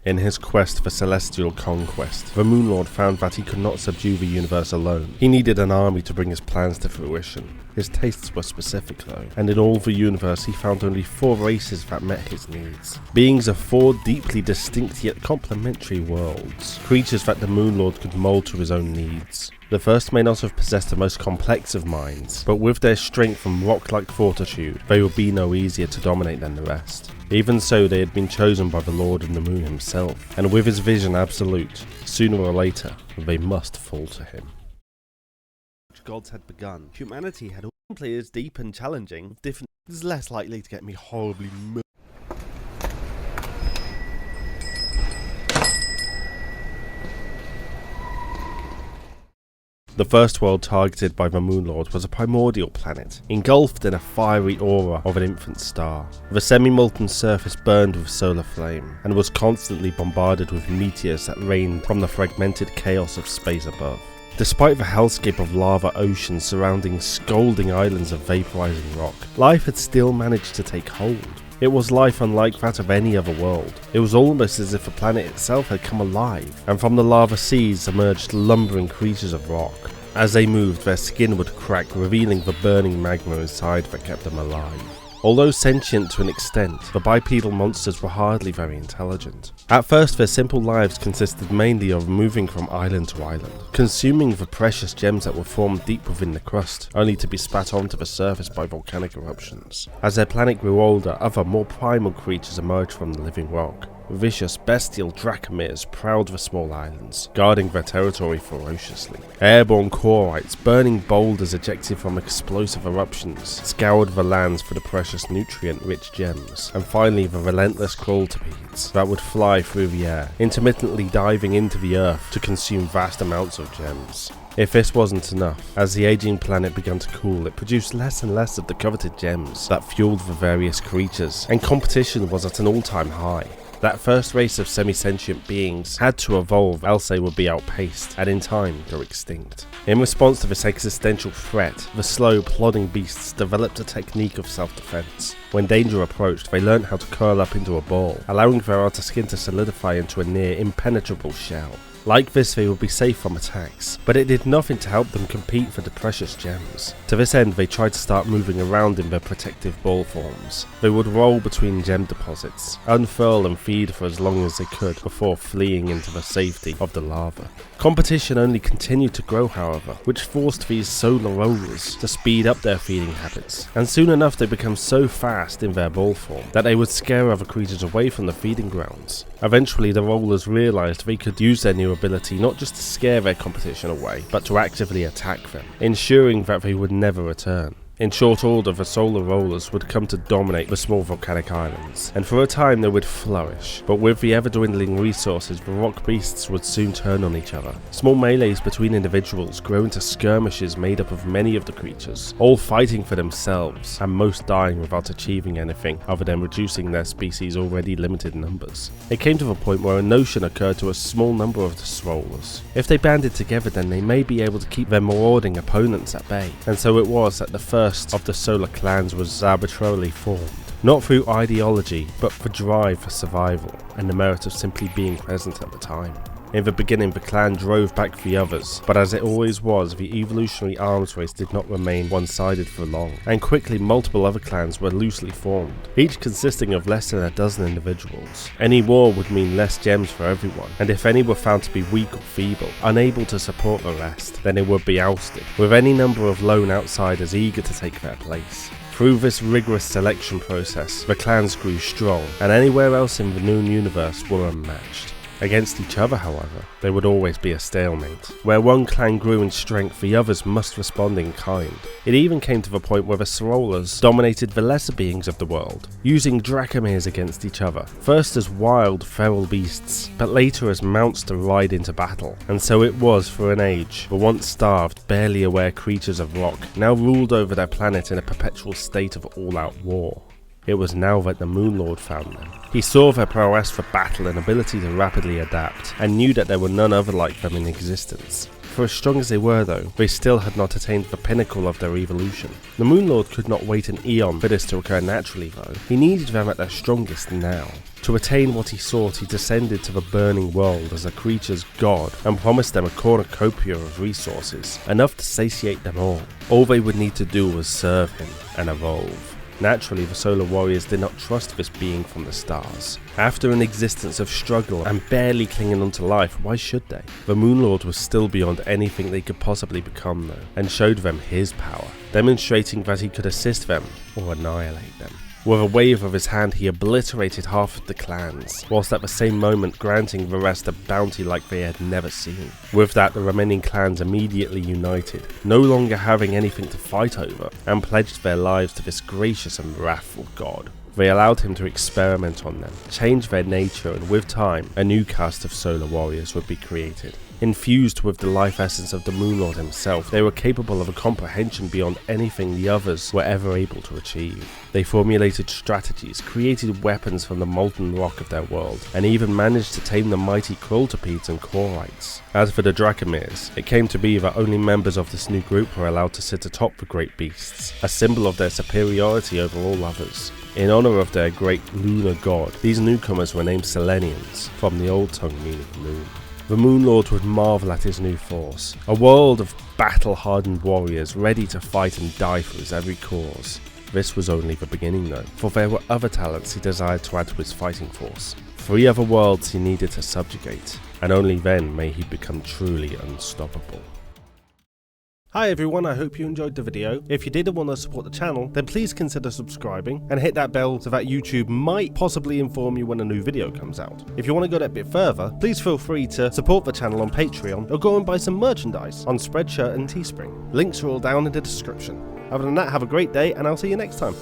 In his quest for celestial conquest, the Moonlord found that he could not subdue the universe alone. He needed an army to bring his plans to fruition. His tastes were specific though, and in all the universe he found only 4 races that met his needs. Beings of 4 deeply distinct yet complementary worlds. Creatures that the Moonlord could mold to his own needs. The first may not have possessed the most complex of minds, but with their strength and rock-like fortitude, they would be no easier to dominate than the rest. Even so, they had been chosen by the Lord of the Moon himself, and with his vision absolute, sooner or later, they must fall to him. Gods had begun. Humanity had all players deep and challenging, different is less likely to get me horribly The first world targeted by the Moonlord was a primordial planet, engulfed in a fiery aura of an infant star. The semi-molten surface burned with solar flame, and was constantly bombarded with meteors that rained from the fragmented chaos of space above. Despite the hellscape of lava oceans surrounding scalding islands of vaporizing rock, life had still managed to take hold. It was life unlike that of any other world. It was almost as if the planet itself had come alive, and from the lava seas emerged lumbering creatures of rock. As they moved, their skin would crack, revealing the burning magma inside that kept them alive. Although sentient to an extent, the bipedal monsters were hardly very intelligent. At first, their simple lives consisted mainly of moving from island to island, consuming the precious gems that were formed deep within the crust, only to be spat onto the surface by volcanic eruptions. As their planet grew older, other, more primal creatures emerged from the living rock. Vicious, bestial Dracomires prowled the small islands, guarding their territory ferociously. Airborne Corites, burning boulders ejected from explosive eruptions, scoured the lands for the precious nutrient-rich gems, and finally the relentless crawltipedes that would fly through the air, intermittently diving into the earth to consume vast amounts of gems. If this wasn't enough, as the aging planet began to cool, it produced less and less of the coveted gems that fueled the various creatures, and competition was at an all-time high. That first race of semi-sentient beings had to evolve, else they would be outpaced, and in time go extinct. In response to this existential threat, the slow, plodding beasts developed a technique of self-defense. When danger approached, they learned how to curl up into a ball, allowing their outer skin to solidify into a near impenetrable shell. Like this, they would be safe from attacks, but it did nothing to help them compete for the precious gems. To this end, they tried to start moving around in their protective ball forms. They would roll between gem deposits, unfurl and feed for as long as they could before fleeing into the safety of the lava. Competition only continued to grow, however, which forced these solar rollers to speed up their feeding habits, and soon enough they became so fast in their ball form that they would scare other creatures away from the feeding grounds. Eventually, the rollers realized they could use their new ability not just to scare their competition away, but to actively attack them, ensuring that they would never return. In short order, the solar rollers would come to dominate the small volcanic islands, and for a time they would flourish, but with the ever-dwindling resources, the rock beasts would soon turn on each other. Small melees between individuals grew into skirmishes made up of many of the creatures, all fighting for themselves, and most dying without achieving anything other than reducing their species' already limited numbers. It came to the point where a notion occurred to a small number of the rollers. If they banded together, then they may be able to keep their marauding opponents at bay, and so it was that the first of the solar clans was arbitrarily formed, not through ideology, but for drive for survival, and the merit of simply being present at the time. In the beginning, the clan drove back the others, but as it always was, the evolutionary arms race did not remain one-sided for long, and quickly multiple other clans were loosely formed, each consisting of less than a dozen individuals. Any war would mean less gems for everyone, and if any were found to be weak or feeble, unable to support the rest, then it would be ousted, with any number of lone outsiders eager to take their place. Through this rigorous selection process, the clans grew strong, and anywhere else in the known universe were unmatched. Against each other, however, there would always be a stalemate. Where one clan grew in strength, the others must respond in kind. It even came to the point where the Sorollas dominated the lesser beings of the world, using Dracomires against each other, first as wild, feral beasts, but later as mounts to ride into battle. And so it was for an age. The once starved, barely aware creatures of rock now ruled over their planet in a perpetual state of all-out war. It was now that the Moonlord found them. He saw their prowess for battle and ability to rapidly adapt, and knew that there were none other like them in existence. For as strong as they were though, they still had not attained the pinnacle of their evolution. The Moon Lord could not wait an eon for this to occur naturally though. He needed them at their strongest now. To attain what he sought, he descended to the burning world as a creature's god and promised them a cornucopia of resources, enough to satiate them all. All they would need to do was serve him and evolve. Naturally, the Solar Warriors did not trust this being from the stars. After an existence of struggle and barely clinging onto life, why should they? The Moon Lord was still beyond anything they could possibly become though, and showed them his power, demonstrating that he could assist them or annihilate them. With a wave of his hand, he obliterated half of the clans, whilst at the same moment granting the rest a bounty like they had never seen. With that, the remaining clans immediately united, no longer having anything to fight over, and pledged their lives to this gracious and wrathful god. They allowed him to experiment on them, change their nature, and with time, a new caste of Solar Warriors would be created. Infused with the life essence of the Moon Lord himself, they were capable of a comprehension beyond anything the others were ever able to achieve. They formulated strategies, created weapons from the molten rock of their world, and even managed to tame the mighty Krultipedes and Korites. As for the Draconirs, it came to be that only members of this new group were allowed to sit atop the great beasts, a symbol of their superiority over all others. In honor of their great lunar god, these newcomers were named Selenians, from the old tongue meaning moon. The Moon Lord would marvel at his new force, a world of battle-hardened warriors ready to fight and die for his every cause. This was only the beginning though, for there were other talents he desired to add to his fighting force. 3 other worlds he needed to subjugate, and only then may he become truly unstoppable. Hi everyone, I hope you enjoyed the video. If you did and want to support the channel, then please consider subscribing and hit that bell so that YouTube might possibly inform you when a new video comes out. If you want to go that bit further, please feel free to support the channel on Patreon or go and buy some merchandise on Spreadshirt and Teespring. Links are all down in the description. Other than that, have a great day and I'll see you next time.